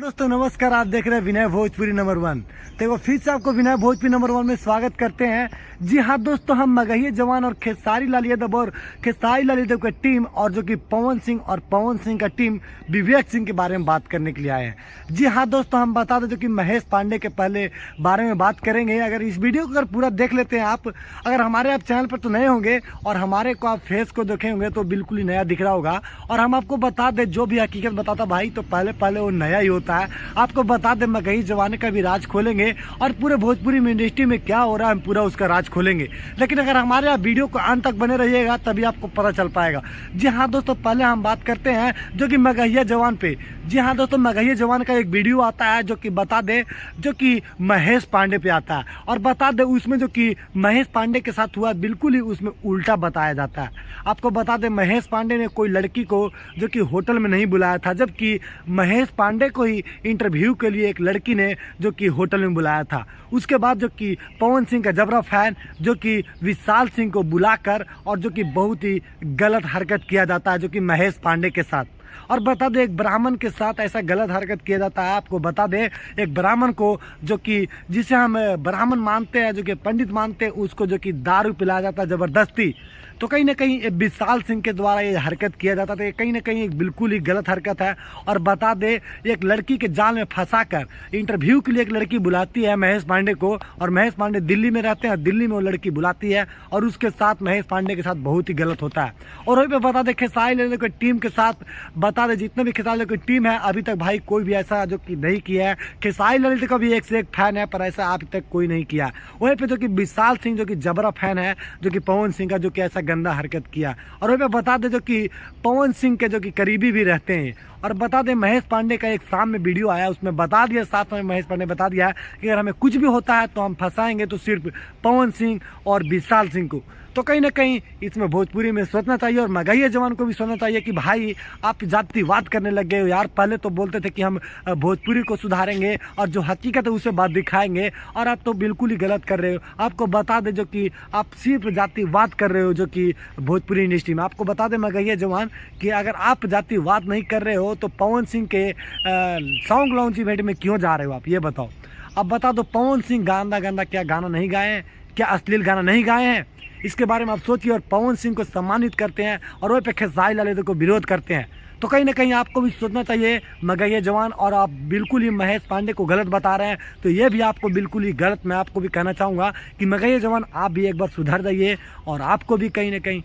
दोस्तों नमस्कार, आप देख रहे हैं विनय भोजपुरी नंबर 1। देखो फिर से आपको विनय भोजपुरी नंबर 1 में स्वागत करते हैं। जी हाँ दोस्तों, हम मगहिया जवान और खेसारी लाल यादव और खेसारी लाल यादव का टीम और जो कि पवन सिंह और पवन सिंह का टीम विवेक सिंह के बारे में बात करने के लिए आए हैं। जी हाँ दोस्तों, हम बता दें जो कि महेश पांडे के पहले बारे में बात करेंगे। अगर इस वीडियो को अगर पूरा देख लेते हैं आप, अगर हमारे आप चैनल पर तो नए होंगे और हमारे को आप फेस को देखे होंगे तो बिल्कुल ही नया दिख रहा होगा। और हम आपको बता दें, जो भी हकीकत बताता भाई तो पहले वो नया ही होता है। आपको बता दें, मगही जवान का भी राज खोलेंगे और पूरे भोजपुरी इंडस्ट्री में क्या हो रहा है हम पूरा उसका राज खोलेंगे। लेकिन अगर हमारे आप वीडियो को अंत तक बने रहिएगा तभी आपको पता चल पाएगा। जी हाँ दोस्तों, पहले हम बात करते हैं जो कि मगहिया जवान पे। जी हाँ दोस्तों, मगहिया जवान का एक वीडियो आता है जो कि बता दे जो कि महेश पांडे पे आता है। और बता दे उसमें जो कि महेश पांडे के साथ हुआ बिल्कुल ही उसमें उल्टा बताया जाता है। आपको बता दें, महेश पांडे ने कोई लड़की को जो कि होटल में नहीं बुलाया था, जबकि महेश पांडे को ही इंटरव्यू के लिए एक लड़की ने जो कि होटल में बुलाया था। उसके बाद जो कि पवन सिंह का जबरा फैन जो कि विशाल सिंह को बुलाकर और जो कि बहुत ही गलत हरकत किया जाता है जो कि महेश पांडे के साथ। और बता दें, एक ब्राह्मण के साथ ऐसा गलत हरकत किया जाता है। आपको बता दें, एक ब्राह्मण को जो कि जिसे हम ब्राह्मण मानते हैं, जो कि पंडित मानते हैं, उसको जो कि दारू पिलाया जाता है ज़बरदस्ती। तो कहीं ना कहीं विशाल सिंह के द्वारा ये हरकत किया जाता था। कहीं ना कहीं एक बिल्कुल ही गलत हरकत है। और बता दे, एक लड़की के जाल में फंसाकर इंटरव्यू के लिए एक लड़की बुलाती है महेश पांडे को, और महेश पांडे दिल्ली में रहते हैं। दिल्ली में वो लड़की बुलाती है और उसके साथ महेश पांडे के साथ बहुत ही गलत होता है। और वहीं पे बता दे, खेसारी लाल की टीम के साथ बता दे, जितने भी खेसारी लाल की टीम है अभी तक भाई कोई भी ऐसा जो कि नहीं किया है। खेसारी लाल का भी एक से एक फैन है, पर ऐसा अभी तक कोई नहीं किया। वहीं पे जो कि विशाल सिंह जो कि जबरा फैन है जो कि पवन सिंह का, जो कि ऐसा गंदा हरकत किया। और वहीं पे बता दे, जो कि पवन सिंह के जो कि करीबी भी रहते हैं। और बता दें, महेश पांडे का एक शाम में वीडियो आया, उसमें बता दिया, साथ में महेश पांडे बता दिया कि अगर हमें कुछ भी होता है तो हम फंसाएंगे तो सिर्फ पवन सिंह और विशाल सिंह को। तो कहीं ना कहीं इसमें भोजपुरी में सोचना चाहिए और मगहिया जवान को भी सोचना चाहिए कि भाई आप जातिवाद करने लग गए हो यार। पहले तो बोलते थे कि हम भोजपुरी को सुधारेंगे और जो हकीकत है उसे बात दिखाएंगे, और आप तो बिल्कुल ही गलत कर रहे हो। आपको बता दें जो कि आप सिर्फ जातिवाद कर रहे हो जो कि भोजपुरी इंडस्ट्री में। आपको बता दें मगहिया जवान कि अगर आप जातिवाद नहीं कर रहे हो तो पवन सिंह के सॉन्ग लॉन्च इवेंट में क्यों जा रहे हो आप, ये बताओ। अब बता दो, पवन सिंह गंदा क्या गाना नहीं गाए हैं? क्या अश्लील गाना नहीं गाए हैं? इसके बारे में आप सोचिए। और पवन सिंह को सम्मानित करते हैं और वही पे खेसारी लाल यादव को विरोध करते हैं। तो कहीं ना कहीं आपको भी सोचना चाहिए मगहिया जवान। और आप बिल्कुल ही महेश पांडे को गलत बता रहे हैं, तो ये भी आपको बिल्कुल ही गलत। मैं आपको भी कहना चाहूँगा कि मगहिया जवान आप भी एक बार सुधर जाइए और आपको भी कहीं ना कहीं